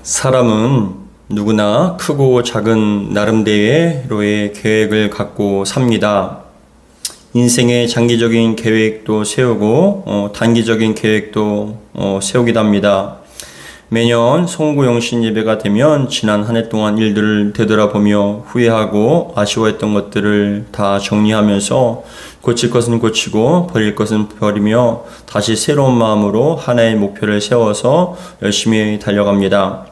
사람은 누구나 크고 작은 나름대로의 계획을 갖고 삽니다. 인생의 장기적인 계획도 세우고 단기적인 계획도 세우기도 합니다. 매년 송구영신 예배가 되면 지난 한 해 동안 일들을 되돌아보며 후회하고 아쉬워했던 것들을 다 정리하면서 고칠 것은 고치고 버릴 것은 버리며 다시 새로운 마음으로 하나의 목표를 세워서 열심히 달려갑니다.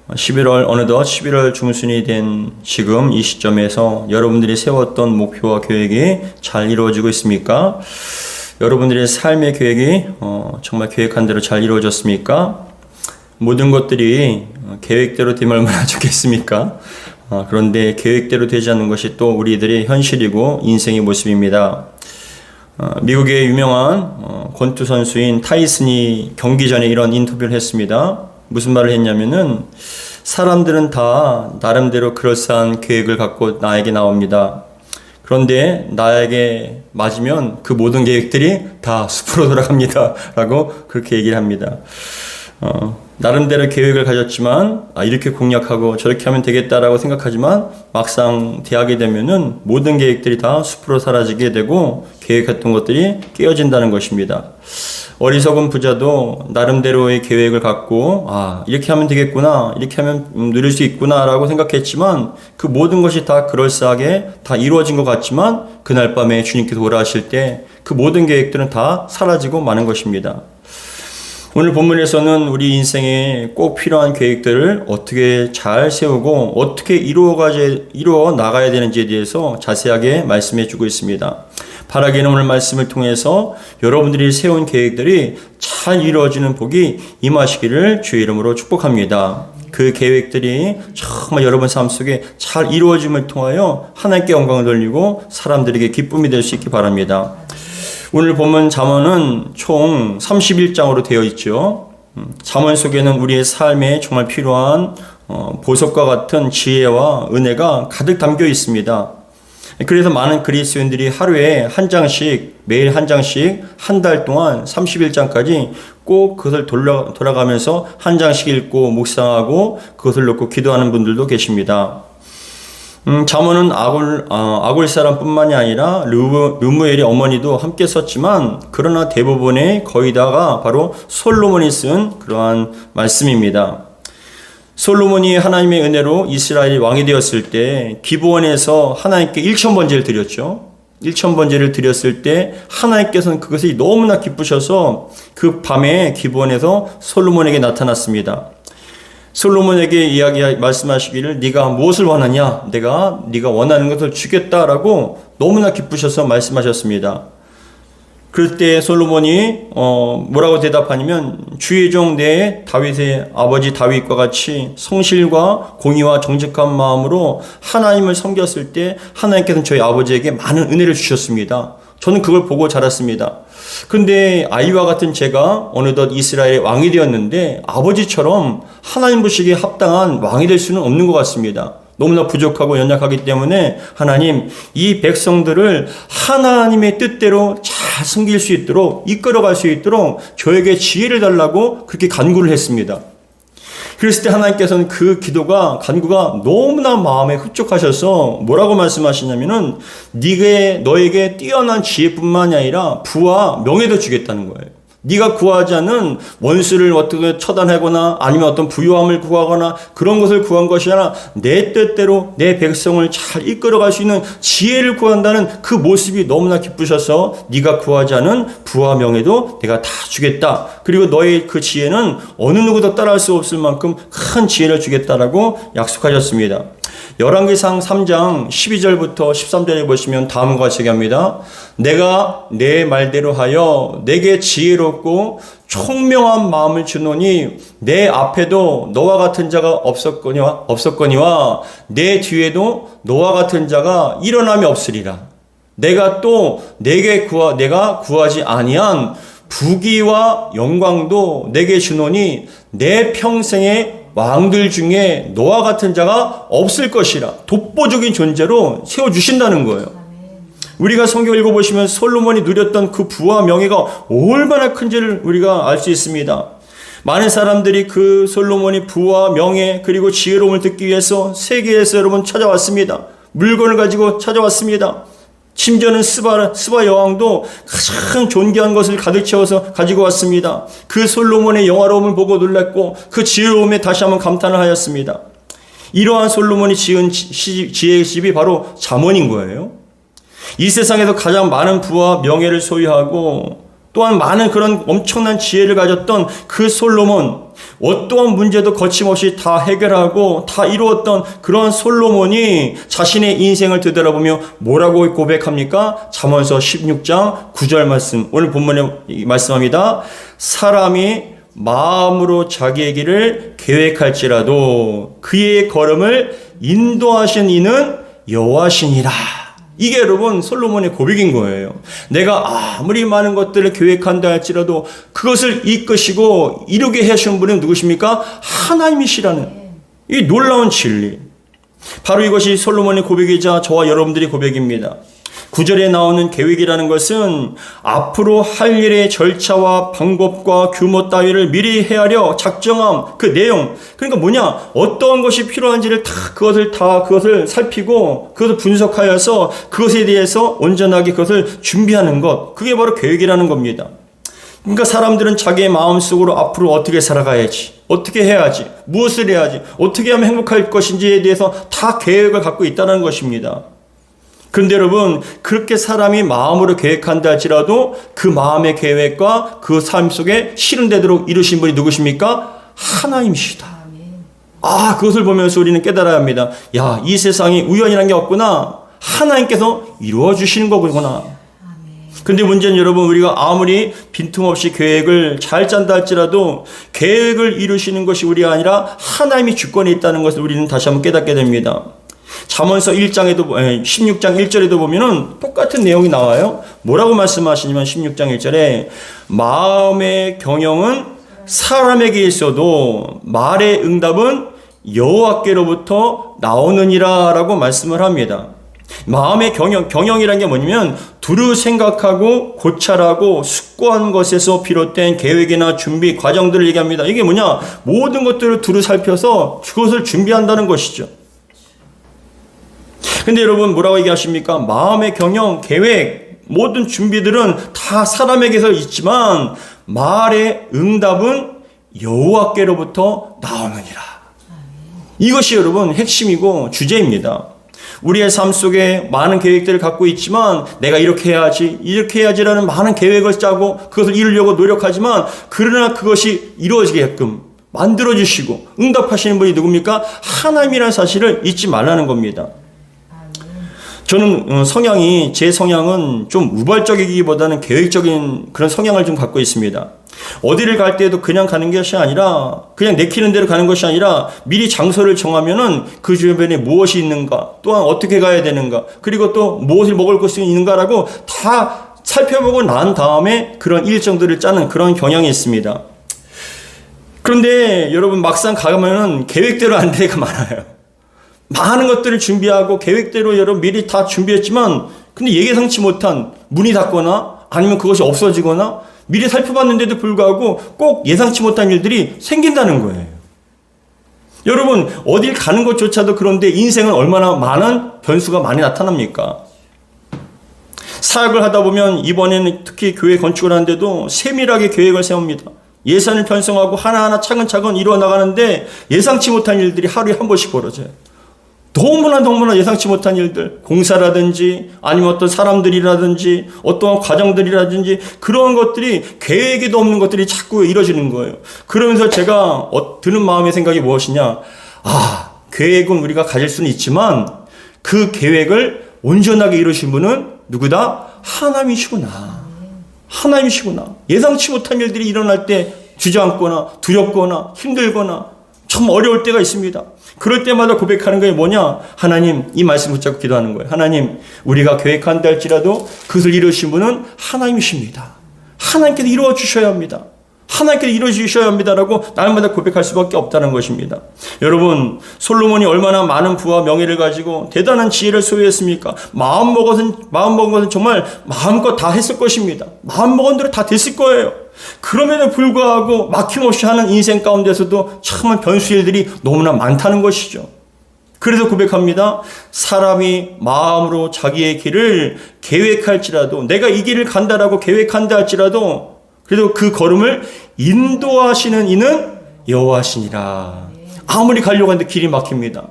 어느덧 11월 중순이 된 지금 이 시점에서 여러분들이 세웠던 목표와 계획이 잘 이루어지고 있습니까? 여러분들의 삶의 계획이 정말 계획한 대로 잘 이루어졌습니까? 모든 것들이 계획대로 되면 얼마나 좋겠습니까? 그런데 계획대로 되지 않는 것이 또 우리들의 현실이고 인생의 모습입니다. 미국의 유명한 권투 선수인 타이슨이 경기 전에 이런 인터뷰를 했습니다. 무슨 말을 했냐면은 사람들은 다 나름대로 그럴싸한 계획을 갖고 나에게 나옵니다. 그런데 나에게 맞으면 그 모든 계획들이 다 숲으로 돌아갑니다. 라고 그렇게 얘기를 합니다. 나름대로 계획을 가졌지만 이렇게 공략하고 저렇게 하면 되겠다라고 생각하지만 막상 대하게 되면은 모든 계획들이 다 숲으로 사라지게 되고 계획했던 것들이 깨어진다는 것입니다. 어리석은 부자도 나름대로의 계획을 갖고 이렇게 하면 되겠구나, 이렇게 하면 누릴 수 있구나 라고 생각했지만 그 모든 것이 다 그럴싸하게 다 이루어진 것 같지만 그날 밤에 주님께서 돌아오실 때 그 모든 계획들은 다 사라지고 마는 것입니다. 오늘 본문에서는 우리 인생에 꼭 필요한 계획들을 어떻게 잘 세우고 어떻게 이루어 나가야 되는지에 대해서 자세하게 말씀해 주고 있습니다. 바라기는 오늘 말씀을 통해서 여러분들이 세운 계획들이 잘 이루어지는 복이 임하시기를 주의 이름으로 축복합니다. 그 계획들이 정말 여러분 삶 속에 잘 이루어짐을 통하여 하나님께 영광을 돌리고 사람들에게 기쁨이 될 수 있기 바랍니다. 오늘 보면 잠언은 총 31장으로 되어 있죠. 잠언 속에는 우리의 삶에 정말 필요한 보석과 같은 지혜와 은혜가 가득 담겨 있습니다. 그래서 많은 그리스도인들이 하루에 한 장씩, 매일 한 장씩 한 달 동안 31장까지 꼭 그것을 돌아가면서 한 장씩 읽고 묵상하고 그것을 놓고 기도하는 분들도 계십니다. 잠언은 아굴 사람뿐만이 아니라 르무엘의 어머니도 함께 썼지만 그러나 대부분의 거의 다가 바로 솔로몬이 쓴 그러한 말씀입니다. 솔로몬이 하나님의 은혜로 이스라엘이 왕이 되었을 때 기브온에서 하나님께 1,000번제를 드렸죠. 1,000번제를 드렸을 때 하나님께서는 그것이 너무나 기쁘셔서 그 밤에 기브온에서 솔로몬에게 나타났습니다. 솔로몬에게 말씀하시기를 네가 무엇을 원하냐? 내가 네가 원하는 것을 주겠다라고 너무나 기쁘셔서 말씀하셨습니다. 그럴 때 솔로몬이 뭐라고 대답하냐면 주의 종 내 다윗의 아버지 다윗과 같이 성실과 공의와 정직한 마음으로 하나님을 섬겼을 때 하나님께서는 저희 아버지에게 많은 은혜를 주셨습니다. 저는 그걸 보고 자랐습니다. 근데 아이와 같은 제가 어느덧 이스라엘의 왕이 되었는데 아버지처럼 하나님 보시기에 합당한 왕이 될 수는 없는 것 같습니다. 너무나 부족하고 연약하기 때문에 하나님, 이 백성들을 하나님의 뜻대로 잘 섬길 수 있도록 이끌어갈 수 있도록 저에게 지혜를 달라고 그렇게 간구를 했습니다. 그랬을 때 하나님께서는 그 간구가 너무나 마음에 흡족하셔서 뭐라고 말씀하시냐면은 너에게 뛰어난 지혜뿐만이 아니라 부와 명예도 주겠다는 거예요. 네가 구하지 않은 원수를 어떻게 처단하거나 아니면 어떤 부유함을 구하거나 그런 것을 구한 것이 아니라 내 뜻대로 내 백성을 잘 이끌어갈 수 있는 지혜를 구한다는 그 모습이 너무나 기쁘셔서 네가 구하지 않은 부와 명예도 내가 다 주겠다. 그리고 너의 그 지혜는 어느 누구도 따라할 수 없을 만큼 큰 지혜를 주겠다라고 약속하셨습니다. 열왕기상 3장 12절부터 13절에 보시면 다음과 같이 얘기합니다. 내가 내 말대로 하여 내게 지혜롭고 총명한 마음을 주노니 내 앞에도 너와 같은 자가 없었거니와 내 뒤에도 너와 같은 자가 일어남이 없으리라. 내가 또 내가 구하지 아니한 부귀와 영광도 내게 주노니 내 평생에 왕들 중에 너와 같은 자가 없을 것이라. 독보적인 존재로 세워주신다는 거예요. 우리가 성경 읽어보시면 솔로몬이 누렸던 그 부와 명예가 얼마나 큰지를 우리가 알 수 있습니다. 많은 사람들이 그 솔로몬이 부와 명예 그리고 지혜로움을 듣기 위해서 세계에서 여러분 찾아왔습니다. 물건을 가지고 찾아왔습니다. 심지어는 스바 여왕도 가장 존귀한 것을 가득 채워서 가지고 왔습니다. 그 솔로몬의 영화로움을 보고 놀랐고 그 지혜로움에 다시 한번 감탄을 하였습니다. 이러한 솔로몬이 지은 지혜의 집이 바로 잠언인 거예요. 이 세상에서 가장 많은 부와 명예를 소유하고 또한 많은 그런 엄청난 지혜를 가졌던 그 솔로몬, 어떠한 문제도 거침없이 다 해결하고 다 이루었던 그런 솔로몬이 자신의 인생을 되돌아보며 뭐라고 고백합니까? 잠언서 16장 9절 말씀, 오늘 본문에 말씀합니다. 사람이 마음으로 자기의 길을 계획할지라도 그의 걸음을 인도하신 이는 여호와시니라. 이게 여러분 솔로몬의 고백인 거예요. 내가 아무리 많은 것들을 계획한다 할지라도 그것을 이끄시고 이루게 하신 분은 누구십니까? 하나님이시라는 이 놀라운 진리. 바로 이것이 솔로몬의 고백이자 저와 여러분들의 고백입니다. 9절에 나오는 계획이라는 것은 앞으로 할 일의 절차와 방법과 규모 따위를 미리 헤아려 작정함, 그 내용. 그러니까 뭐냐? 어떠한 것이 필요한지를 그것을 살피고 그것을 분석하여서 그것에 대해서 온전하게 그것을 준비하는 것. 그게 바로 계획이라는 겁니다. 그러니까 사람들은 자기의 마음속으로 앞으로 어떻게 살아가야지, 어떻게 해야지, 무엇을 해야지, 어떻게 하면 행복할 것인지에 대해서 다 계획을 갖고 있다는 것입니다. 그런데 여러분, 그렇게 사람이 마음으로 계획한다 할지라도 그 마음의 계획과 그 삶 속에 실현되도록 이루신 분이 누구십니까? 하나님이시다. 그것을 보면서 우리는 깨달아야 합니다. 야, 이 세상이 우연이라는 게 없구나. 하나님께서 이루어 주시는 거구나. 근데 문제는 여러분, 우리가 아무리 빈틈없이 계획을 잘 짠다 할지라도 계획을 이루시는 것이 우리가 아니라 하나님이 주권에 있다는 것을 우리는 다시 한번 깨닫게 됩니다. 잠언서 16장 1절에도 보면은 똑같은 내용이 나와요. 뭐라고 말씀하시냐면 16장 1절에 마음의 경영은 사람에게 있어도 말의 응답은 여호와께로부터 나오느니라 라고 말씀을 합니다. 마음의 경영이라는 게 뭐냐면 두루 생각하고 고찰하고 숙고한 것에서 비롯된 계획이나 준비 과정들을 얘기합니다. 이게 뭐냐? 모든 것들을 두루 살펴서 그것을 준비한다는 것이죠. 근데 여러분 뭐라고 얘기하십니까? 마음의 경영, 계획, 모든 준비들은 다 사람에게서 있지만 말의 응답은 여호와께로부터 나오느니라. 이것이 여러분 핵심이고 주제입니다. 우리의 삶 속에 많은 계획들을 갖고 있지만 내가 이렇게 해야지라는 많은 계획을 짜고 그것을 이루려고 노력하지만 그러나 그것이 이루어지게끔 만들어주시고 응답하시는 분이 누굽니까? 하나님이라는 사실을 잊지 말라는 겁니다. 저는 제 성향은 좀 우발적이기보다는 계획적인 그런 성향을 좀 갖고 있습니다. 어디를 갈 때도 그냥 가는 것이 아니라 그냥 내키는 대로 가는 것이 아니라 미리 장소를 정하면은 그 주변에 무엇이 있는가, 또한 어떻게 가야 되는가, 그리고 또 무엇을 먹을 것이 있는가라고 다 살펴보고 난 다음에 그런 일정들을 짜는 그런 경향이 있습니다. 그런데 여러분 막상 가면은 계획대로 안 되는 게 많아요. 많은 것들을 준비하고 계획대로 여러분 미리 다 준비했지만 근데 예상치 못한 문이 닫거나 아니면 그것이 없어지거나 미리 살펴봤는데도 불구하고 꼭 예상치 못한 일들이 생긴다는 거예요. 여러분 어딜 가는 것조차도 그런데 인생은 얼마나 많은 변수가 많이 나타납니까? 사역을 하다 보면 이번에는 특히 교회 건축을 하는데도 세밀하게 계획을 세웁니다. 예산을 편성하고 하나하나 차근차근 이루어 나가는데 예상치 못한 일들이 하루에 한 번씩 벌어져요. 너무나 예상치 못한 일들, 공사라든지 아니면 어떤 사람들이라든지 어떠한 과정들이라든지 그런 것들이 계획에도 없는 것들이 자꾸 이루어지는 거예요. 그러면서 제가 드는 마음의 생각이 무엇이냐? 계획은 우리가 가질 수는 있지만 그 계획을 온전하게 이루신 분은 누구다? 하나님이시구나. 예상치 못한 일들이 일어날 때 주저앉거나 두렵거나 힘들거나 참 어려울 때가 있습니다. 그럴 때마다 고백하는 게 뭐냐? 하나님, 이 말씀 붙잡고 기도하는 거예요. 하나님, 우리가 계획한다 할지라도 그것을 이루신 분은 하나님이십니다. 하나님께서 이루어 주셔야 합니다. 하나님께서 이루어 주셔야 합니다라고 날마다 고백할 수밖에 없다는 것입니다. 여러분, 솔로몬이 얼마나 많은 부와 명예를 가지고 대단한 지혜를 소유했습니까? 마음 먹은 것은 정말 마음껏 다 했을 것입니다. 마음 먹은 대로 다 됐을 거예요. 그럼에도 불구하고 막힘없이 하는 인생 가운데서도 참 변수일들이 너무나 많다는 것이죠. 그래서 고백합니다. 사람이 마음으로 자기의 길을 계획할지라도, 내가 이 길을 간다라고 계획한다 할지라도 그래도 그 걸음을 인도하시는 이는 여호와시니라. 아무리 가려고 하는데 길이 막힙니다.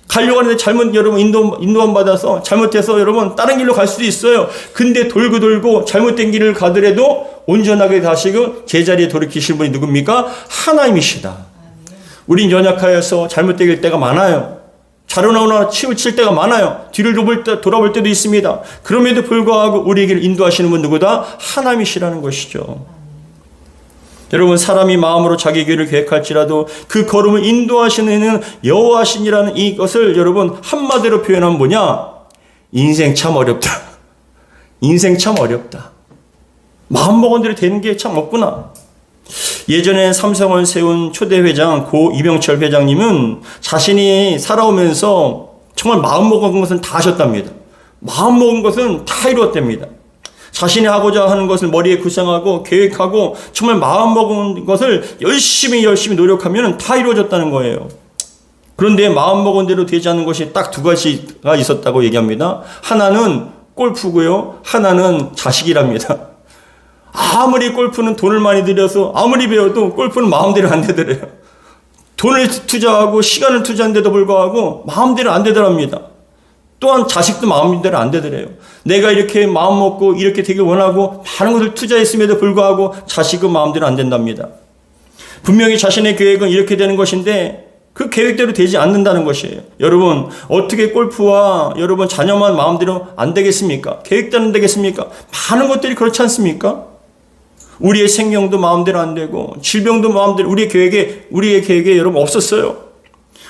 가려고 하는데 잘못 여러분 인도함 받아서 잘못해서 여러분 다른 길로 갈 수도 있어요. 근데 돌고 잘못된 길을 가더라도 온전하게 다시금 제자리에 돌이키실 분이 누굽니까? 하나님이시다. 우린 연약하여서 잘못될 때가 많아요. 자로나오나 치우칠 때가 많아요. 뒤를 돌아볼 때도 있습니다. 그럼에도 불구하고 우리에게 인도하시는 분 누구다? 하나님이시라는 것이죠. 여러분, 사람이 마음으로 자기 길을 계획할지라도 그 걸음을 인도하시는 이는 여호와시니라는 이것을 여러분 한마디로 표현하면 뭐냐? 인생 참 어렵다. 인생 참 어렵다. 마음먹은 대로 되는 게 참 없구나. 예전에 삼성을 세운 초대 회장 고 이병철 회장님은 자신이 살아오면서 정말 마음먹은 것은 다 하셨답니다. 마음먹은 것은 다 이루었답니다. 자신이 하고자 하는 것을 머리에 구상하고 계획하고 정말 마음먹은 것을 열심히 노력하면 다 이루어졌다는 거예요. 그런데 마음먹은 대로 되지 않는 것이 딱 두 가지가 있었다고 얘기합니다. 하나는 골프고요, 하나는 자식이랍니다. 아무리 골프는 돈을 많이 들여서 아무리 배워도 골프는 마음대로 안 되더래요. 돈을 투자하고 시간을 투자한데도 불구하고 마음대로 안 되더랍니다. 또한 자식도 마음대로 안 되더래요. 내가 이렇게 마음 먹고 이렇게 되길 원하고 많은 것을 투자했음에도 불구하고 자식은 마음대로 안 된답니다. 분명히 자신의 계획은 이렇게 되는 것인데 그 계획대로 되지 않는다는 것이에요. 여러분, 어떻게 골프와 여러분 자녀만 마음대로 안 되겠습니까? 계획대로 안 되겠습니까? 많은 것들이 그렇지 않습니까? 우리의 생명도 마음대로 안 되고 질병도 마음대로 우리의 계획에 여러분 없었어요.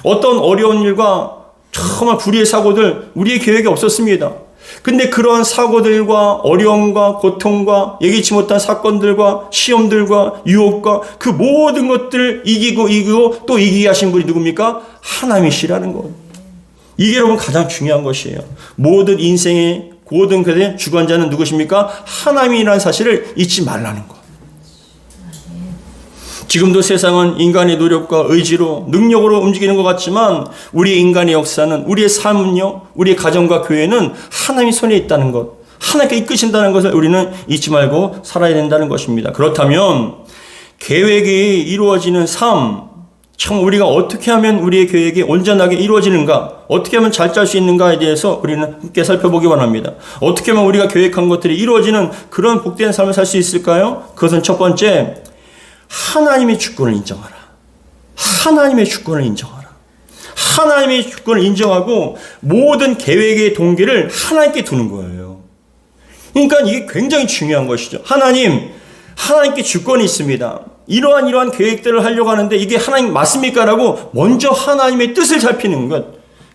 어떤 어려운 일과 정말 불의의 사고들 우리의 계획에 없었습니다. 근데 그런 사고들과 어려움과 고통과 예기치 못한 사건들과 시험들과 유혹과 그 모든 것들을 이기고 또 이기게 하신 분이 누굽니까? 하나님이시라는 것. 이게 여러분 가장 중요한 것이에요. 모든 인생의 모든 것의 주관자는 누구십니까? 하나님이라는 사실을 잊지 말라는 것. 지금도 세상은 인간의 노력과 의지로 능력으로 움직이는 것 같지만 우리의 인간의 역사는 우리의 삶은요, 우리의 가정과 교회는 하나님의 손에 있다는 것, 하나님께 이끄신다는 것을 우리는 잊지 말고 살아야 된다는 것입니다. 그렇다면 계획이 이루어지는 삶, 참 우리가 어떻게 하면 우리의 계획이 온전하게 이루어지는가, 어떻게 하면 잘 짤 수 있는가에 대해서 우리는 함께 살펴보기 원합니다. 어떻게 하면 우리가 계획한 것들이 이루어지는 그런 복된 삶을 살 수 있을까요? 그것은 첫 번째, 하나님의 주권을 인정하라. 하나님의 주권을 인정하라. 하나님의 주권을 인정하고 모든 계획의 동기를 하나님께 두는 거예요. 그러니까 이게 굉장히 중요한 것이죠. 하나님께 주권이 있습니다. 이러한 계획들을 하려고 하는데 이게 하나님 맞습니까? 라고 먼저 하나님의 뜻을 살피는 것.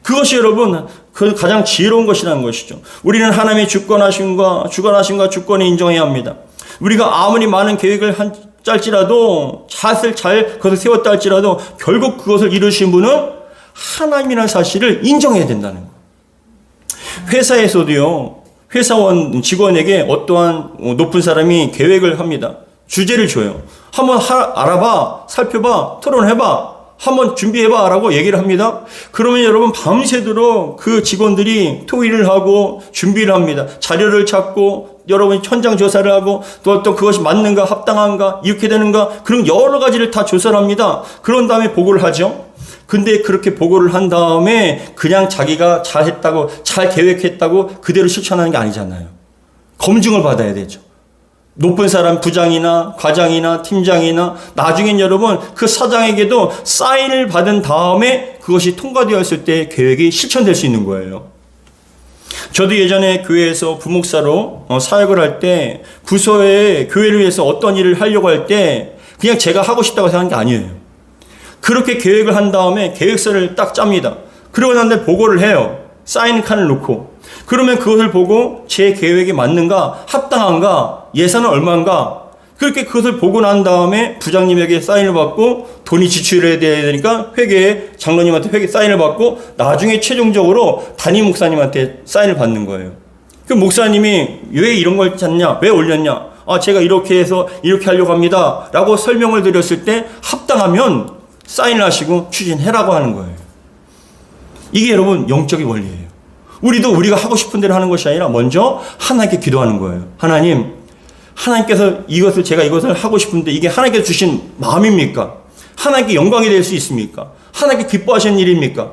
그것이 여러분 그 가장 지혜로운 것이라는 것이죠. 우리는 하나님의 주권하심과 주권을 인정해야 합니다. 우리가 아무리 많은 계획을 짤지라도 그것을 세웠다 할지라도 결국 그것을 이루신 분은 하나님이라는 사실을 인정해야 된다는 거예요. 회사에서도요, 회사원 직원에게 어떠한 높은 사람이 계획을 합니다. 주제를 줘요. 한번 알아봐, 살펴봐, 토론해봐, 한번 준비해봐 라고 얘기를 합니다. 그러면 여러분 밤새도록 그 직원들이 토의를 하고 준비를 합니다. 자료를 찾고 여러분이 현장 조사를 하고 또 그것이 맞는가 합당한가 이렇게 되는가 그런 여러 가지를 다 조사를 합니다. 그런 다음에 보고를 하죠. 근데 그렇게 보고를 한 다음에 그냥 자기가 잘했다고 잘 계획했다고 그대로 실천하는 게 아니잖아요. 검증을 받아야 되죠. 높은 사람 부장이나 과장이나 팀장이나 나중엔 여러분 그 사장에게도 사인을 받은 다음에 그것이 통과되었을 때 계획이 실천될 수 있는 거예요. 저도 예전에 교회에서 부목사로 사역을 할 때 부서에 교회를 위해서 어떤 일을 하려고 할 때 그냥 제가 하고 싶다고 생각한 게 아니에요. 그렇게 계획을 한 다음에 계획서를 딱 짭니다. 그러고 난 다음에 보고를 해요. 사인 칸을 놓고. 그러면 그것을 보고 제 계획에 맞는가, 합당한가, 예산은 얼마인가, 그렇게 그것을 보고 난 다음에 부장님에게 사인을 받고 돈이 지출해야 되니까 회계에 장로님한테 사인을 받고 나중에 최종적으로 담임 목사님한테 사인을 받는 거예요. 그 목사님이 왜 이런 걸 짰냐, 왜 올렸냐, 제가 이렇게 해서 이렇게 하려고 합니다. 라고 설명을 드렸을 때 합당하면 사인을 하시고 추진해라고 하는 거예요. 이게 여러분 영적인 원리예요. 우리도 우리가 하고 싶은 대로 하는 것이 아니라 먼저 하나님께 기도하는 거예요. 하나님, 하나님께서 제가 이것을 하고 싶은데 이게 하나님께서 주신 마음입니까? 하나님께 영광이 될 수 있습니까? 하나님께 기뻐하시는 일입니까?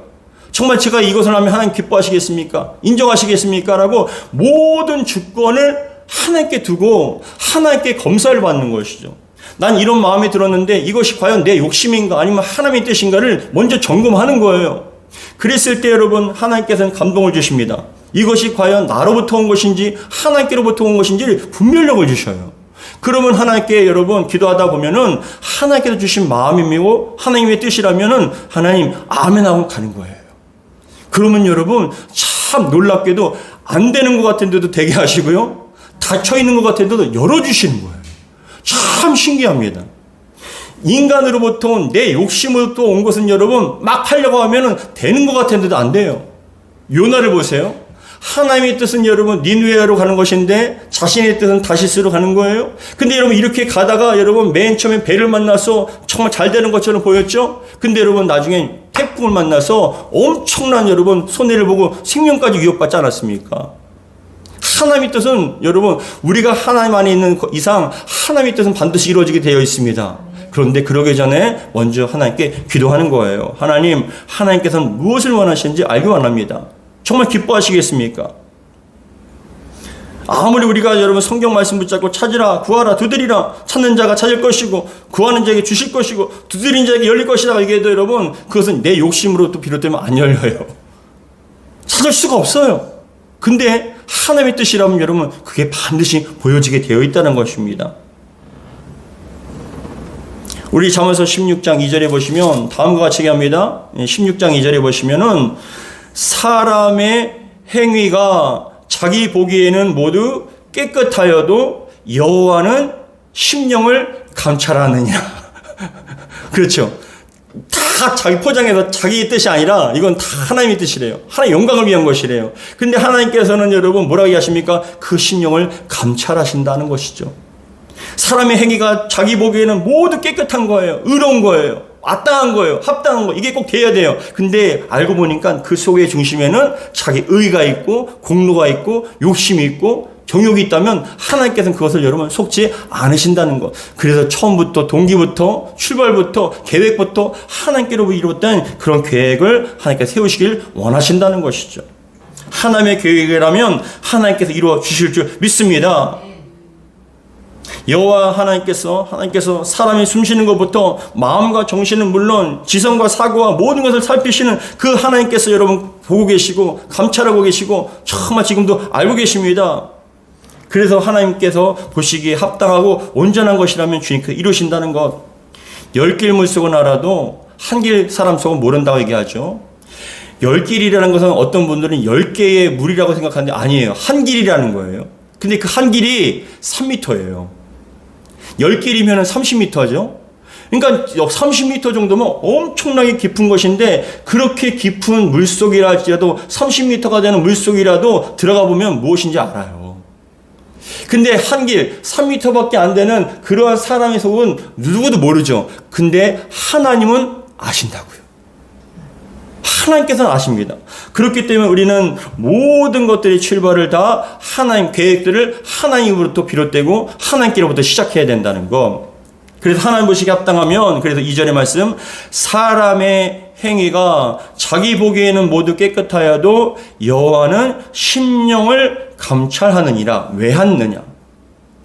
정말 제가 이것을 하면 하나님 기뻐하시겠습니까? 인정하시겠습니까? 라고 모든 주권을 하나님께 두고 하나님께 검사를 받는 것이죠. 난 이런 마음이 들었는데 이것이 과연 내 욕심인가 아니면 하나님의 뜻인가를 먼저 점검하는 거예요. 그랬을 때 여러분 하나님께서는 감동을 주십니다. 이것이 과연 나로부터 온 것인지 하나님께로부터 온 것인지 분별력을 주셔요. 그러면 하나님께 여러분 기도하다 보면은 하나님께서 주신 마음이고 하나님의 뜻이라면은 하나님 아멘 하고 가는 거예요. 그러면 여러분 참 놀랍게도 안 되는 것 같은데도 되게 하시고요. 닫혀 있는 것 같은데도 열어주시는 거예요. 참 신기합니다. 인간으로부터 온 내 욕심으로부터 온 것은 여러분 막 하려고 하면은 되는 것 같은데도 안 돼요. 요나를 보세요. 하나님의 뜻은 여러분 니느웨로 가는 것인데 자신의 뜻은 다시스로 가는 거예요. 근데 여러분 이렇게 가다가 여러분 맨 처음에 배를 만나서 정말 잘 되는 것처럼 보였죠. 근데 여러분 나중에 태풍을 만나서 엄청난 여러분 손해를 보고 생명까지 위협받지 않았습니까? 하나님의 뜻은 여러분 우리가 하나님 안에 있는 이상 하나님의 뜻은 반드시 이루어지게 되어 있습니다. 그런데 그러기 전에 먼저 하나님께 기도하는 거예요. 하나님, 하나님께서는 무엇을 원하시는지 알기 원합니다. 정말 기뻐하시겠습니까? 아무리 우리가 여러분 성경 말씀 붙잡고 찾으라, 구하라, 두드리라, 찾는 자가 찾을 것이고 구하는 자에게 주실 것이고 두드리는 자에게 열릴 것이라고 얘기해도 여러분 그것은 내 욕심으로 또 비롯되면 안 열려요. 찾을 수가 없어요. 근데 하나님의 뜻이라면 여러분 그게 반드시 보여지게 되어 있다는 것입니다. 우리 잠언서 16장 2절에 보시면 다음과 같이 얘기합니다. 16장 2절에 보시면은 사람의 행위가 자기 보기에는 모두 깨끗하여도 여호와는 심령을 감찰하느냐. 그렇죠. 다 자기 포장해서 자기의 뜻이 아니라 이건 다 하나님의 뜻이래요. 하나님의 영광을 위한 것이래요. 근데 하나님께서는 여러분 뭐라고 얘기하십니까? 그 심령을 감찰하신다는 것이죠. 사람의 행위가 자기 보기에는 모두 깨끗한 거예요. 의로운 거예요. 마땅한 거예요. 합당한 거. 이게 꼭 돼야 돼요. 근데 알고 보니까 그 속의 중심에는 자기 의가 있고 공로가 있고 욕심이 있고 정욕이 있다면 하나님께서는 그것을 여러분 속지 않으신다는 것. 그래서 처음부터 동기부터 출발부터 계획부터 하나님께로 이루었던 그런 계획을 하나님께서 세우시길 원하신다는 것이죠. 하나님의 계획이라면 하나님께서 이루어 주실 줄 믿습니다. 여호와 하나님께서 사람이 숨쉬는 것부터 마음과 정신은 물론 지성과 사고와 모든 것을 살피시는 그 하나님께서 여러분 보고 계시고 감찰하고 계시고 정말 지금도 알고 계십니다. 그래서 하나님께서 보시기에 합당하고 온전한 것이라면 주님께서 이루신다는 것. 10길 물 속은 알아도 한 길 사람 속은 모른다고 얘기하죠. 10길이라는 것은 어떤 분들은 10개의 물이라고 생각하는데 아니에요. 한 길이라는 거예요. 근데 그 한 길이 3m예요. 10길이면 30m죠. 그러니까 30m 정도면 엄청나게 깊은 것인데 그렇게 깊은 물속이라 할지라도 30m가 되는 물속이라도 들어가 보면 무엇인지 알아요. 근데 한 길 3m밖에 안 되는 그러한 사람의 속은 누구도 모르죠. 근데 하나님은 아신다고요. 하나님께서는 아십니다. 그렇기 때문에 우리는 모든 것들의 출발을 다 하나님 계획들을 하나님으로부터 비롯되고 하나님께로부터 시작해야 된다는 것. 그래서 하나님 보시기에 합당하면 그래서 2절의 말씀 사람의 행위가 자기 보기에는 모두 깨끗하여도 여호와는 심령을 감찰하느니라. 왜 하느냐?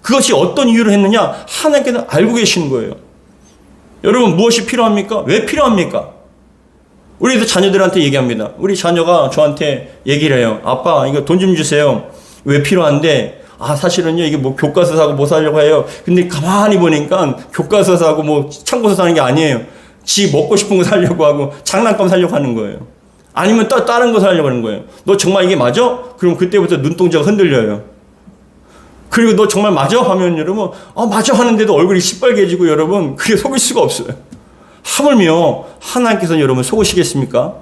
그것이 어떤 이유로 했느냐? 하나님께서 알고 계시는 거예요. 여러분 무엇이 필요합니까? 왜 필요합니까? 우리도 자녀들한테 얘기합니다. 우리 자녀가 저한테 얘기를 해요. 아빠, 이거 돈 좀 주세요. 왜 필요한데? 사실은요, 이게 뭐 교과서 사고 뭐 사려고 해요. 근데 가만히 보니까 교과서 사고 뭐 참고서 사는 게 아니에요. 지 먹고 싶은 거 사려고 하고 장난감 사려고 하는 거예요. 아니면 다른 거 사려고 하는 거예요. 너 정말 이게 맞아? 그럼 그때부터 눈동자가 흔들려요. 그리고 너 정말 맞아? 하면 여러분, 맞아 하는데도 얼굴이 시뻘개지고 여러분, 그게 속일 수가 없어요. 하물며 하나님께서 여러분 속으시겠습니까?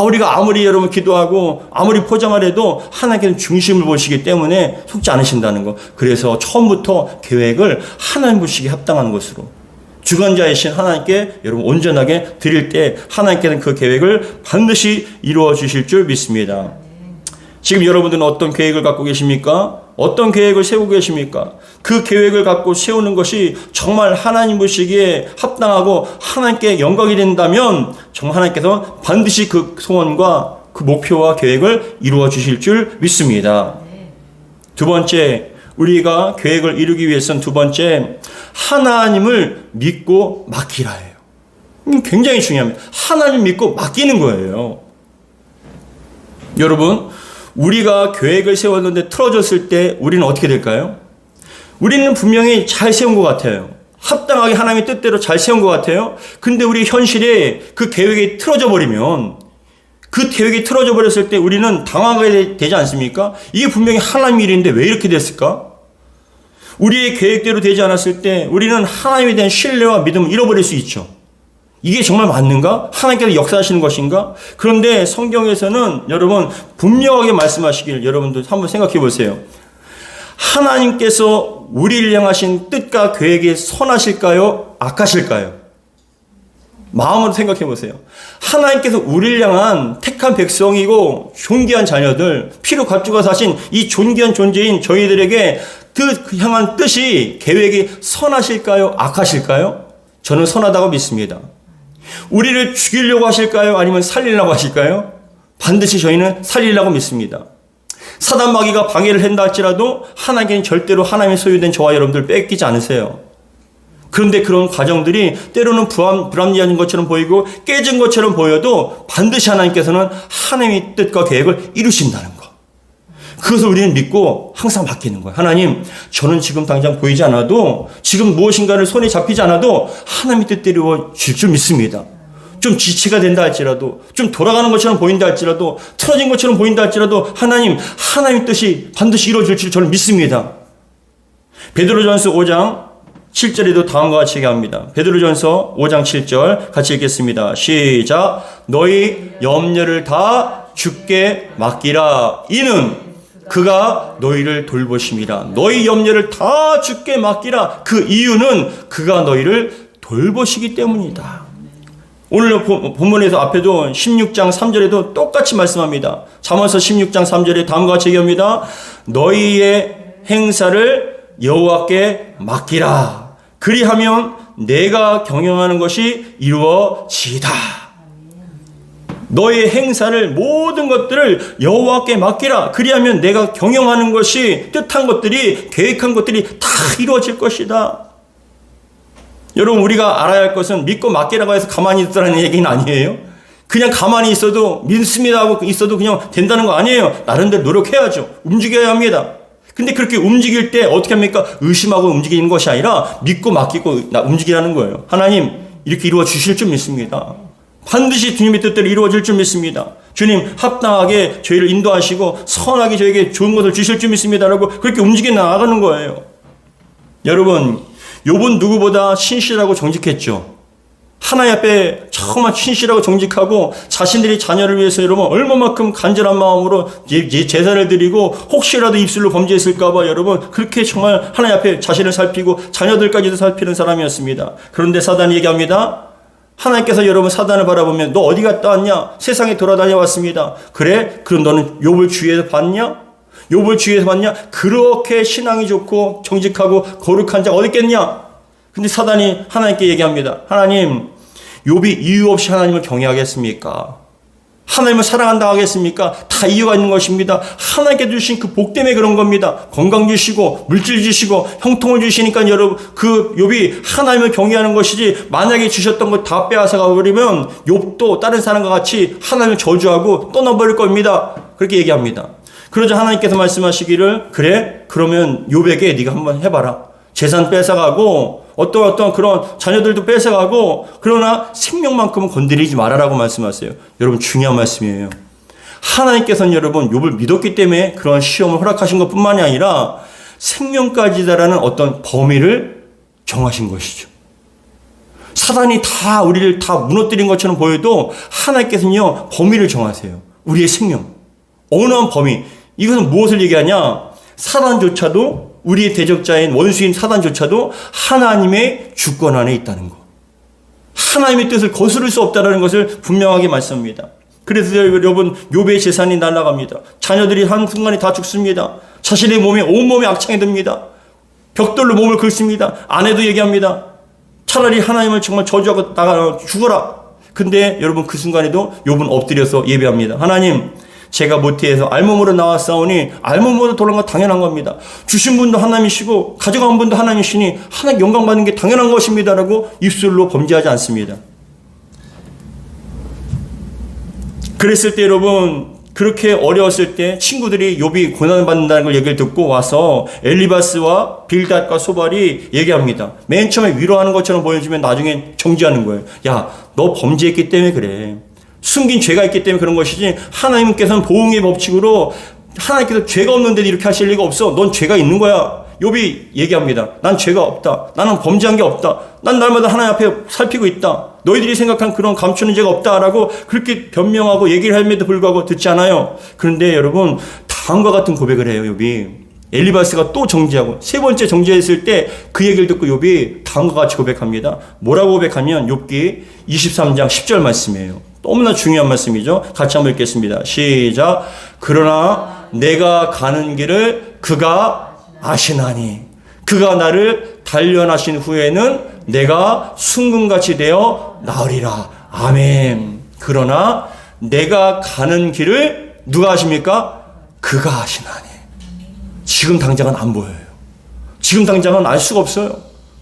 우리가 아무리 여러분 기도하고 아무리 포장을 해도 하나님께는 중심을 보시기 때문에 속지 않으신다는 거. 그래서 처음부터 계획을 하나님 보시기에 합당한 것으로 주관자이신 하나님께 여러분 온전하게 드릴 때 하나님께는 그 계획을 반드시 이루어 주실 줄 믿습니다. 지금 여러분들은 어떤 계획을 갖고 계십니까? 어떤 계획을 세우고 계십니까? 그 계획을 갖고 세우는 것이 정말 하나님 보시기에 합당하고 하나님께 영광이 된다면 정말 하나님께서 반드시 그 소원과 그 목표와 계획을 이루어 주실 줄 믿습니다. 두 번째, 우리가 계획을 이루기 위해서는 두 번째, 하나님을 믿고 맡기라 해요. 굉장히 중요합니다. 하나님 믿고 맡기는 거예요. 여러분, 우리가 계획을 세웠는데 틀어졌을 때 우리는 어떻게 될까요? 우리는 분명히 잘 세운 것 같아요. 합당하게 하나님의 뜻대로 잘 세운 것 같아요. 근데 우리 현실에 그 계획이 틀어져 버리면, 그 계획이 틀어져 버렸을 때 우리는 당황하게 되지 않습니까? 이게 분명히 하나님의 일인데 왜 이렇게 됐을까? 우리의 계획대로 되지 않았을 때 우리는 하나님에 대한 신뢰와 믿음을 잃어버릴 수 있죠. 이게 정말 맞는가? 하나님께서 역사하시는 것인가? 그런데 성경에서는 여러분 분명하게 말씀하시길 여러분들 한번 생각해 보세요. 하나님께서 우리를 향하신 뜻과 계획이 선하실까요? 악하실까요? 마음으로 생각해 보세요. 하나님께서 우리를 향한 택한 백성이고 존귀한 자녀들, 피로 가축어 사신 이 존귀한 존재인 저희들에게 그 향한 뜻이, 계획이 선하실까요? 악하실까요? 저는 선하다고 믿습니다. 우리를 죽이려고 하실까요? 아니면 살리려고 하실까요? 반드시 저희는 살리려고 믿습니다. 사단 마귀가 방해를 한다 할지라도 하나님께는 절대로 하나님의 소유된 저와 여러분들 뺏기지 않으세요. 그런데 그런 과정들이 때로는 불합리한 것처럼 보이고 깨진 것처럼 보여도 반드시 하나님께서는 하나님의 뜻과 계획을 이루신다는 것. 그것을 우리는 믿고 항상 맡기는 거예요. 하나님, 저는 지금 당장 보이지 않아도, 지금 무엇인가를 손에 잡히지 않아도 하나님의 뜻대로 줄 줄 믿습니다. 좀 지체가 된다 할지라도, 좀 돌아가는 것처럼 보인다 할지라도, 틀어진 것처럼 보인다 할지라도 하나님의 뜻이 반드시 이루어질 줄 저는 믿습니다. 베드로전서 5장 7절에도 다음과 같이 얘기합니다. 베드로전서 5장 7절 같이 읽겠습니다. 시작. 너희 염려를 다 주께 맡기라. 이는 그가 너희를 돌보심이라. 너희 염려를 다 주께 맡기라. 그 이유는 그가 너희를 돌보시기 때문이다. 오늘 본문에서 앞에도 16장 3절에도 똑같이 말씀합니다. 잠언서 16장 3절에 다음과 같이 얘기합니다. 너희의 행사를 여호와께 맡기라. 그리하면 내가 경영하는 것이 이루어지다. 너의 행사를, 모든 것들을 여호와께 맡기라. 그리하면 내가 경영하는 것이, 뜻한 것들이, 계획한 것들이 다 이루어질 것이다. 여러분, 우리가 알아야 할 것은 믿고 맡기라고 해서 가만히 있으라는 얘기는 아니에요. 그냥 가만히 있어도, 믿습니다 하고 있어도 그냥 된다는 거 아니에요. 나름대로 노력해야죠. 움직여야 합니다. 근데 그렇게 움직일 때 어떻게 합니까? 의심하고 움직이는 것이 아니라 믿고 맡기고 움직이라는 거예요. 하나님, 이렇게 이루어 주실 줄 믿습니다. 반드시 주님의 뜻대로 이루어질 줄 믿습니다. 주님, 합당하게 저희를 인도하시고 선하게 저에게 좋은 것을 주실 줄 믿습니다라고 그렇게 움직여 나아가는 거예요. 여러분, 욥은 누구보다 신실하고 정직했죠. 하나님 앞에 정말 신실하고 정직하고 자신들이 자녀를 위해서 여러분 얼마만큼 간절한 마음으로 제사를 드리고 혹시라도 입술로 범죄했을까봐 여러분 그렇게 정말 하나님 앞에 자신을 살피고 자녀들까지도 살피는 사람이었습니다. 그런데 사단이 얘기합니다. 하나님께서 여러분 사단을 바라보면 너 어디 갔다 왔냐? 세상에 돌아다녀 왔습니다. 그래? 그럼 너는 욥을 주위에서 봤냐? 욥을 주위에서 봤냐? 그렇게 신앙이 좋고 정직하고 거룩한 자가 어디 있겠냐? 근데 사단이 하나님께 얘기합니다. 하나님, 욥이 이유 없이 하나님을 경외하겠습니까? 하나님을 사랑한다 하겠습니까? 다 이유가 있는 것입니다. 하나님께 주신 그 복 때문에 그런 겁니다. 건강 주시고 물질 주시고 형통을 주시니까 여러분 그 욥이 하나님을 경외하는 것이지, 만약에 주셨던 것 다 빼앗아 가버리면 욥도 다른 사람과 같이 하나님을 저주하고 떠나버릴 겁니다. 그렇게 얘기합니다. 그러자 하나님께서 말씀하시기를, 그래? 그러면 욥에게 네가 한번 해봐라. 재산 뺏어가고 어떤 그런 자녀들도 뺏어가고, 그러나 생명만큼은 건드리지 말아라고 말씀하세요. 여러분, 중요한 말씀이에요. 하나님께서는 여러분 욥을 믿었기 때문에 그런 시험을 허락하신 것뿐만이 아니라 생명까지다라는 어떤 범위를 정하신 것이죠. 사단이 다 우리를 다 무너뜨린 것처럼 보여도 하나님께서는요, 범위를 정하세요. 우리의 생명. 어느 한 범위. 이것은 무엇을 얘기하냐? 사단조차도, 우리의 대적자인 원수인 사단조차도 하나님의 주권 안에 있다는 것. 하나님의 뜻을 거스를 수 없다는 것을 분명하게 말씀합니다. 그래서 여러분, 욥의 재산이 날아갑니다. 자녀들이 한순간에 다 죽습니다. 자신의 몸에, 온몸에 악창이 듭니다. 벽돌로 몸을 긁습니다. 아내도 얘기합니다. 차라리 하나님을 정말 저주하고 나가 죽어라. 근데 여러분, 그 순간에도 욥은 엎드려서 예배합니다. 하나님, 제가 모태에서 알몸으로 나왔사오니 알몸으로 돌아온 건 당연한 겁니다. 주신 분도 하나님이시고 가져간 분도 하나님이시니 하나님 영광 받는 게 당연한 것입니다라고 입술로 범죄하지 않습니다. 그랬을 때 여러분, 그렇게 어려웠을 때 친구들이 욥이 고난을 받는다는 걸 얘기를 듣고 와서 엘리바스와 빌닷과 소발이 얘기합니다. 맨 처음에 위로하는 것처럼 보여주면 나중에 정지하는 거예요. 야, 너 범죄했기 때문에 그래. 숨긴 죄가 있기 때문에 그런 것이지, 하나님께서는 보응의 법칙으로 하나님께서 죄가 없는데도 이렇게 하실 리가 없어. 넌 죄가 있는 거야. 욥이 얘기합니다. 난 죄가 없다. 나는 범죄한 게 없다. 난 날마다 하나님 앞에 살피고 있다. 너희들이 생각한 그런 감추는 죄가 없다라고 그렇게 변명하고 얘기를 함에도 불구하고 듣지 않아요. 그런데 여러분, 다음과 같은 고백을 해요, 욥이. 엘리바스가 또 정지하고 세 번째 정지했을 때 그 얘기를 듣고 욥이 다음과 같이 고백합니다. 뭐라고 고백하면 욥기 23장 10절 말씀이에요. 너무나 중요한 말씀이죠. 같이 한번 읽겠습니다. 시작. 그러나 내가 가는 길을 그가 아시나니 그가 나를 단련하신 후에는 내가 순금같이 되어 나으리라. 아멘. 그러나 내가 가는 길을 누가 아십니까? 그가 아시나니. 지금 당장은 안 보여요. 지금 당장은 알 수가 없어요.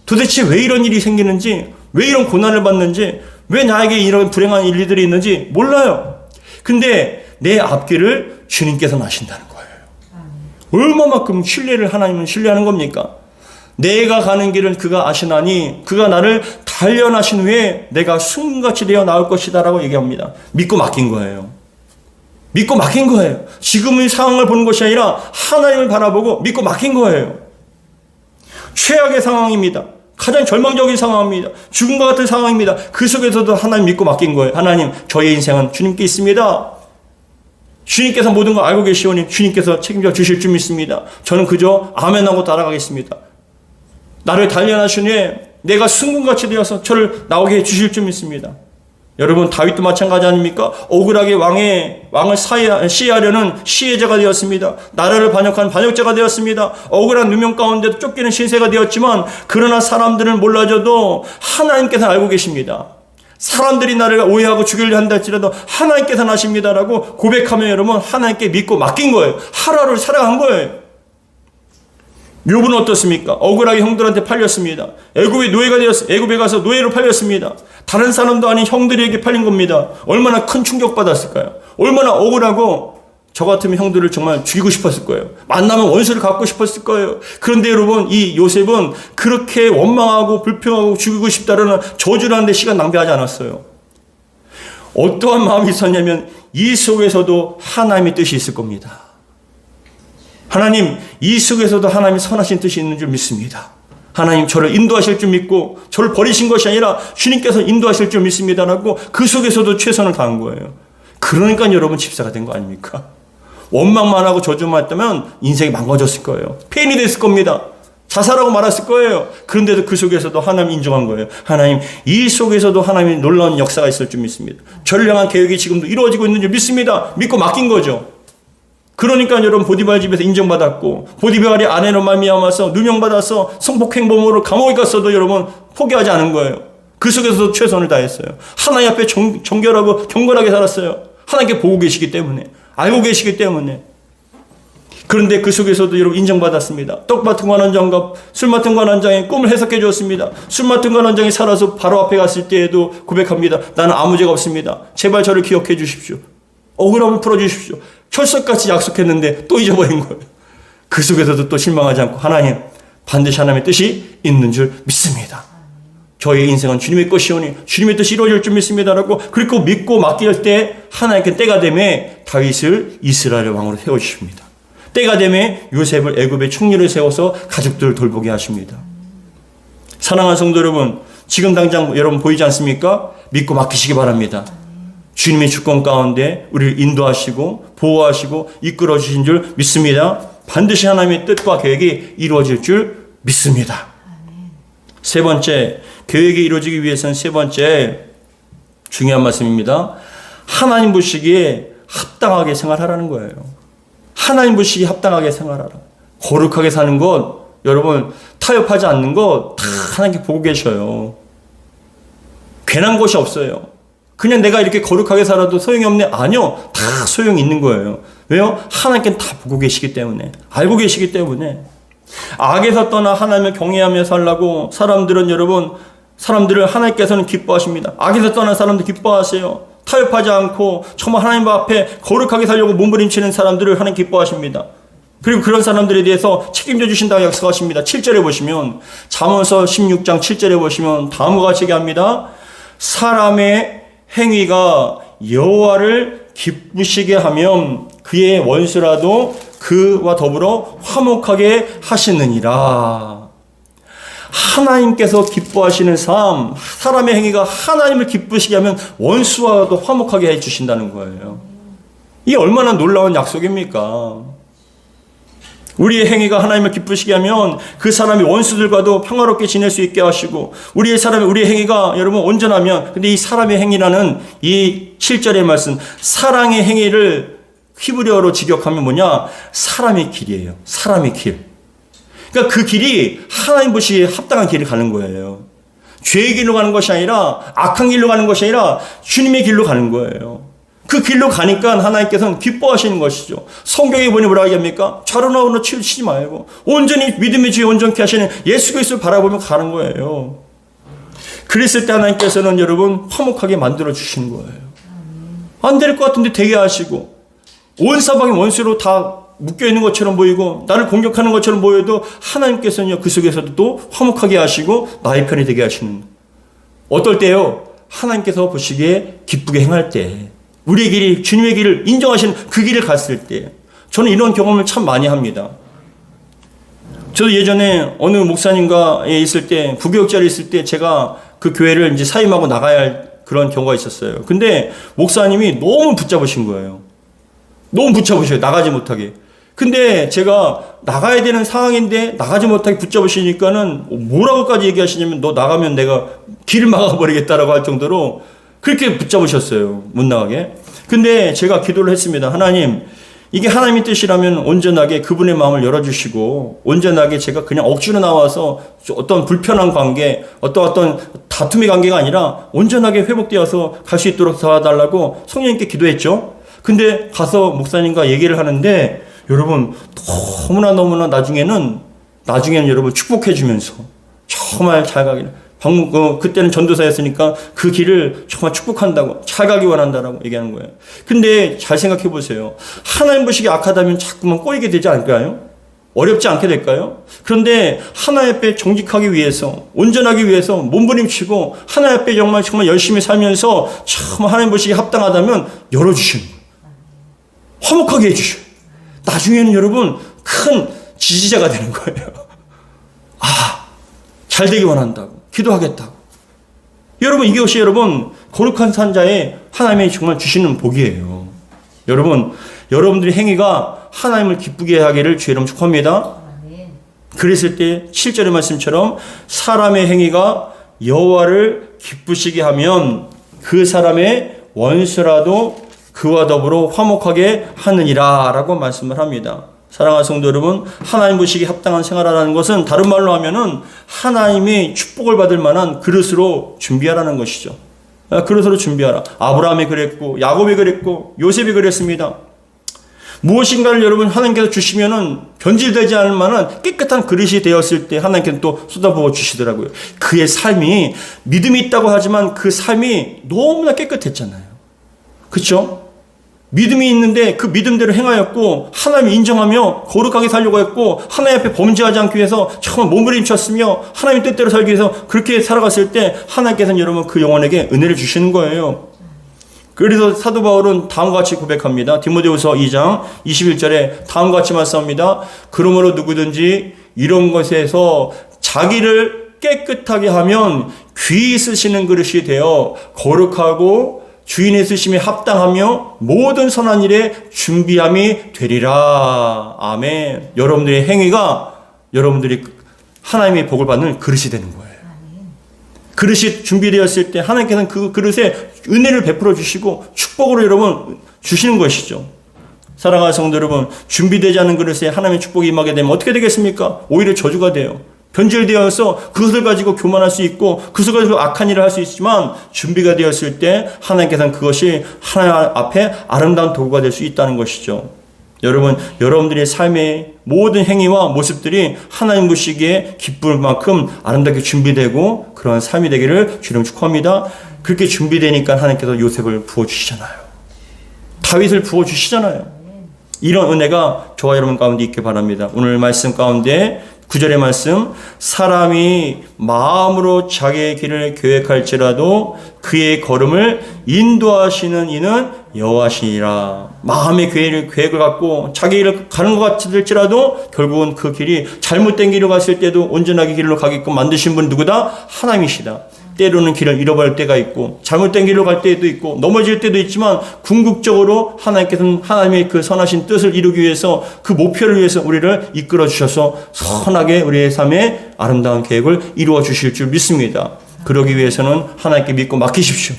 도대체 왜 이런 일이 생기는지, 왜 이런 고난을 받는지, 왜 나에게 이런 불행한 일들이 있는지 몰라요. 근데 내 앞길을 주님께서 아신다는 거예요. 얼마만큼 신뢰를 하나님은 신뢰하는 겁니까? 내가 가는 길은 그가 아시나니 그가 나를 단련하신 후에 내가 순금같이 되어 나올 것이다 라고 얘기합니다. 믿고 맡긴 거예요. 믿고 맡긴 거예요. 지금의 상황을 보는 것이 아니라 하나님을 바라보고 믿고 맡긴 거예요. 최악의 상황입니다. 가장 절망적인 상황입니다. 죽음과 같은 상황입니다. 그 속에서도 하나님 믿고 맡긴 거예요. 하나님, 저의 인생은 주님께 있습니다. 주님께서 모든 걸 알고 계시오니 주님께서 책임져 주실 줄 믿습니다. 저는 그저 아멘하고 따라가겠습니다. 나를 단련하신 후에 내가 순금같이 되어서 저를 나오게 해 주실 줄 믿습니다. 여러분, 다윗도 마찬가지 아닙니까? 억울하게 왕을 시해하려는 시해자가 되었습니다. 나라를 반역한 반역자가 되었습니다. 억울한 누명 가운데도 쫓기는 신세가 되었지만, 그러나 사람들은 몰라줘도 하나님께서 알고 계십니다. 사람들이 나를 오해하고 죽이려 한다 할지라도 하나님께서는 아십니다라고 고백하면 여러분, 하나님께 믿고 맡긴 거예요. 하루를 살아간 거예요. 욥은 어떻습니까? 억울하게 형들한테 팔렸습니다. 애굽의 노예가 되었어요. 애굽에 가서 노예로 팔렸습니다. 다른 사람도 아닌 형들에게 팔린 겁니다. 얼마나 큰 충격받았을까요? 얼마나 억울하고, 저 같으면 형들을 정말 죽이고 싶었을 거예요. 만나면 원수를 갖고 싶었을 거예요. 그런데 여러분, 이 요셉은 그렇게 원망하고 불평하고 죽이고 싶다라는 저주를 하는데 시간 낭비하지 않았어요. 어떠한 마음이 있었냐면 이 속에서도 하나님의 뜻이 있을 겁니다. 하나님, 이 속에서도 하나님의 선하신 뜻이 있는 줄 믿습니다. 하나님, 저를 인도하실 줄 믿고 저를 버리신 것이 아니라 주님께서 인도하실 줄 믿습니다라고 그 속에서도 최선을 다한 거예요. 그러니까 여러분 집사가 된 거 아닙니까? 원망만 하고 저주만 했다면 인생이 망가졌을 거예요. 폐인이 됐을 겁니다. 자살하고 말았을 거예요. 그런데도 그 속에서도 하나님 인정한 거예요. 하나님, 이 속에서도 하나님의 놀라운 역사가 있을 줄 믿습니다. 저를 향한 계획이 지금도 이루어지고 있는 줄 믿습니다. 믿고 맡긴 거죠. 그러니까 여러분, 보디발 집에서 인정받았고, 보디발이 아내로 말미암아서 누명받아서 성폭행범으로 감옥에 갔어도 여러분 포기하지 않은 거예요. 그 속에서도 최선을 다했어요. 하나님 앞에 정결하고 경건하게 살았어요. 하나님께 보고 계시기 때문에, 알고 계시기 때문에. 그런데 그 속에서도 여러분 인정받았습니다. 떡 맡은 관원장과 술 맡은 관원장의 꿈을 해석해 주었습니다. 술 맡은 관원장이 살아서 바로 앞에 갔을 때에도 고백합니다. 나는 아무 죄가 없습니다. 제발 저를 기억해 주십시오. 억울함을 풀어주십시오. 철석같이 약속했는데 또 잊어버린 거예요. 그 속에서도 또 실망하지 않고, 하나님, 반드시 하나님의 뜻이 있는 줄 믿습니다. 저의 인생은 주님의 것이오니 주님의 뜻이 이루어질 줄 믿습니다라고, 그리고 믿고 맡길 때 하나님께 때가 되매 다윗을 이스라엘의 왕으로 세워주십니다. 때가 되매 요셉을 애굽의 총리를 세워서 가족들을 돌보게 하십니다. 사랑하는 성도 여러분, 지금 당장 여러분 보이지 않습니까? 믿고 맡기시기 바랍니다. 주님의 주권 가운데 우리를 인도하시고 보호하시고 이끌어 주신 줄 믿습니다. 반드시 하나님의 뜻과 계획이 이루어질 줄 믿습니다. 세 번째, 계획이 이루어지기 위해서는 세 번째 중요한 말씀입니다. 하나님 보시기에 합당하게 생활하라는 거예요. 하나님 보시기에 합당하게 생활하라. 거룩하게 사는 것, 여러분 타협하지 않는 것 다 하나님께 보고 계셔요. 괜한 것이 없어요. 그냥 내가 이렇게 거룩하게 살아도 소용이 없네? 아니요. 다 소용이 있는 거예요. 왜요? 하나님께는 다 보고 계시기 때문에, 알고 계시기 때문에. 악에서 떠나 하나님을 경외하며 살라고 사람들을 하나님께서는 기뻐하십니다. 악에서 떠난 사람들 기뻐하세요. 타협하지 않고 정말 하나님 앞에 거룩하게 살려고 몸부림치는 사람들을 하나님 기뻐하십니다. 그리고 그런 사람들에 대해서 책임져 주신다고 약속하십니다. 7절에 보시면, 잠언서 16장 7절에 보시면 다음과 같이 얘기합니다. 사람의 행위가 여호와를 기쁘시게 하면 그의 원수라도 그와 더불어 화목하게 하시느니라. 하나님께서 기뻐하시는 삶, 사람의 행위가 하나님을 기쁘시게 하면 원수와도 화목하게 해주신다는 거예요. 이게 얼마나 놀라운 약속입니까? 우리의 행위가 하나님을 기쁘시게 하면 그 사람이 원수들과도 평화롭게 지낼 수 있게 하시고, 우리의 행위가 여러분 온전하면, 근데 이 사람의 행위라는 이 7절의 말씀, 사랑의 행위를 히브리어로 직역하면 뭐냐? 사람의 길이에요. 사람의 길. 그러니까 그 길이 하나님 보시기에 합당한 길을 가는 거예요. 죄의 길로 가는 것이 아니라, 악한 길로 가는 것이 아니라 주님의 길로 가는 거예요. 그 길로 가니까 하나님께서는 기뻐하시는 것이죠. 성경에 보니 뭐라고 얘기합니까? 좌로나 우로나 치우치지 말고 온전히 믿음의 주에 온전케 하시는 예수 그리스도를 바라보며 가는 거예요. 그랬을 때 하나님께서는 여러분 화목하게 만들어 주시는 거예요. 안 될 것 같은데 되게 하시고, 온 사방이 원수로 다 묶여있는 것처럼 보이고 나를 공격하는 것처럼 보여도 하나님께서는 그 속에서도 또 화목하게 하시고 나의 편이 되게 하시는. 어떨 때요? 하나님께서 보시기에 기쁘게 행할 때, 우리의 길이 주님의 길을 인정하시는 그 길을 갔을 때, 저는 이런 경험을 참 많이 합니다. 저도 예전에 어느 목사님과 있을 때, 부교육자로 있을 때 제가 그 교회를 이제 사임하고 나가야 할 그런 경우가 있었어요. 근데 목사님이 너무 붙잡으신 거예요. 너무 붙잡으셔요. 나가지 못하게. 근데 제가 나가야 되는 상황인데 나가지 못하게 붙잡으시니까는 뭐라고까지 얘기하시냐면, 너 나가면 내가 길을 막아버리겠다라고 할 정도로 그렇게 붙잡으셨어요. 못 나가게. 근데 제가 기도를 했습니다. 하나님, 이게 하나님의 뜻이라면 온전하게 그분의 마음을 열어주시고, 온전하게 제가 그냥 억지로 나와서 어떤 불편한 관계, 어떤 다툼의 관계가 아니라 온전하게 회복되어서 갈 수 있도록 도와달라고 성령님께 기도했죠. 근데 가서 목사님과 얘기를 하는데, 여러분 너무나 나중에는 여러분 축복해 주면서 정말 잘 가기를, 그때는 전도사였으니까 그 길을 정말 축복한다고, 잘 가기 원한다라고 얘기하는 거예요. 근데 잘 생각해 보세요. 하나님 보시기에 악하다면 자꾸만 꼬이게 되지 않을까요? 어렵지 않게 될까요? 그런데 하나님 앞에 정직하기 위해서, 온전하기 위해서 몸부림치고 하나님 앞에 정말 열심히 살면서 정말 하나님 보시기에 합당하다면 열어주시는 거예요. 화목하게 해주셔요. 나중에는 여러분 큰 지지자가 되는 거예요. 잘 되기 원한다고, 기도하겠다고. 여러분, 이것이 여러분 거룩한 산자의 하나님이 정말 주시는 복이에요. 여러분들의 행위가 하나님을 기쁘게 하기를 주의 이름 축복합니다. 그랬을 때 7절의 말씀처럼 사람의 행위가 여호와를 기쁘시게 하면 그 사람의 원수라도 그와 더불어 화목하게 하느니라 라고 말씀을 합니다. 사랑하는 성도 여러분, 하나님 보시기에 합당한 생활하라는 것은 다른 말로 하면은 하나님이 축복을 받을 만한 그릇으로 준비하라는 것이죠. 그릇으로 준비하라. 아브라함이 그랬고, 야곱이 그랬고, 요셉이 그랬습니다. 무엇인가를 여러분 하나님께서 주시면은 변질되지 않을 만한 깨끗한 그릇이 되었을 때 하나님께서 또 쏟아부어 주시더라고요. 그의 삶이 믿음이 있다고 하지만 그 삶이 너무나 깨끗했잖아요. 그렇죠? 믿음이 있는데 그 믿음대로 행하였고, 하나님이 인정하며 거룩하게 살려고 했고, 하나님 앞에 범죄하지 않기 위해서 정말 몸부림쳤으며 하나님 뜻대로 살기 위해서 그렇게 살아갔을 때 하나님께서는 여러분 그 영혼에게 은혜를 주시는 거예요. 그래서 사도 바울은 다음과 같이 고백합니다. 디모데후서 2장 21절에 다음과 같이 말씀합니다. 그러므로 누구든지 이런 것에서 자기를 깨끗하게 하면 귀히 쓰시는 그릇이 되어 거룩하고 주인의 쓰심에 합당하며 모든 선한 일에 준비함이 되리라. 아멘. 여러분들의 행위가 여러분들이 하나님의 복을 받는 그릇이 되는 거예요. 그릇이 준비되었을 때 하나님께서는 그 그릇에 은혜를 베풀어 주시고 축복으로 여러분 주시는 것이죠. 사랑하는 성도 여러분, 준비되지 않은 그릇에 하나님의 축복이 임하게 되면 어떻게 되겠습니까? 오히려 저주가 돼요. 변질되어서 그것을 가지고 교만할 수 있고 그것을 가지고 악한 일을 할 수 있지만 준비가 되었을 때 하나님께서는 그것이 하나님 앞에 아름다운 도구가 될 수 있다는 것이죠. 여러분, 여러분들의 삶의 모든 행위와 모습들이 하나님 보시기에 기쁠 만큼 아름답게 준비되고 그런 삶이 되기를 주님 축복합니다. 그렇게 준비되니까 하나님께서 요셉을 부어주시잖아요. 다윗을 부어주시잖아요. 이런 은혜가 저와 여러분 가운데 있게 바랍니다. 오늘 말씀 가운데 9절의 말씀, 사람이 마음으로 자기의 길을 계획할지라도 그의 걸음을 인도하시는 이는 여호와시니라. 마음의 계획을 갖고 자기 길을 가는 것 같을지라도 결국은 그 길이 잘못된 길로 갔을 때도 온전하게 길로 가게끔 만드신 분 누구다? 하나님이시다. 때로는 길을 잃어버릴 때가 있고 잘못된 길로 갈 때도 있고 넘어질 때도 있지만 궁극적으로 하나님께서는 하나님의 그 선하신 뜻을 이루기 위해서 그 목표를 위해서 우리를 이끌어 주셔서 선하게 우리의 삶에 아름다운 계획을 이루어 주실 줄 믿습니다. 그러기 위해서는 하나님께 믿고 맡기십시오.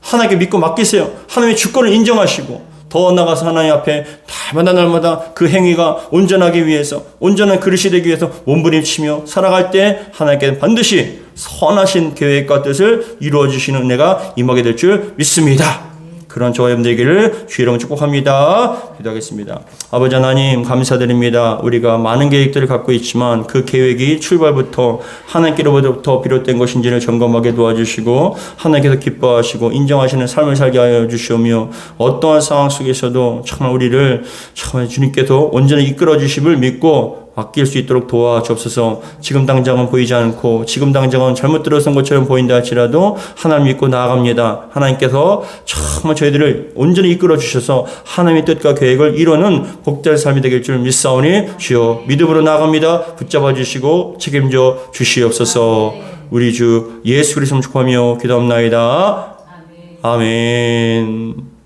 하나님께 믿고 맡기세요. 하나님의 주권을 인정하시고 더 나아가서 하나님 앞에 날마다 그 행위가 온전하기 위해서 온전한 그릇이 되기 위해서 몸부림치며 살아갈 때 하나님께는 반드시 선하신 계획과 뜻을 이루어 주시는 은혜가 임하게 될 줄 믿습니다. 그런 저와 여러분 되기를 주의 이름으로 축복합니다. 기도하겠습니다. 아버지 하나님 감사드립니다. 우리가 많은 계획들을 갖고 있지만 그 계획이 출발부터 하나님께로부터 비롯된 것인지를 점검하게 도와주시고 하나님께서 기뻐하시고 인정하시는 삶을 살게 하여 주시오며 어떠한 상황 속에서도 정말 우리를 정말 주님께서 온전히 이끌어 주심을 믿고 맡길 수 있도록 도와주옵소서. 지금 당장은 보이지 않고 지금 당장은 잘못 들어선 것처럼 보인다 할지라도 하나님 믿고 나아갑니다. 하나님께서 정말 저희들을 온전히 이끌어 주셔서 하나님의 뜻과 계획을 이루는 복된 삶이 되길 줄 믿사오니 주여 믿음으로 나아갑니다. 붙잡아 주시고 책임져 주시옵소서. 우리 주 예수 그리스도 축복하며 기도합나이다. 아멘.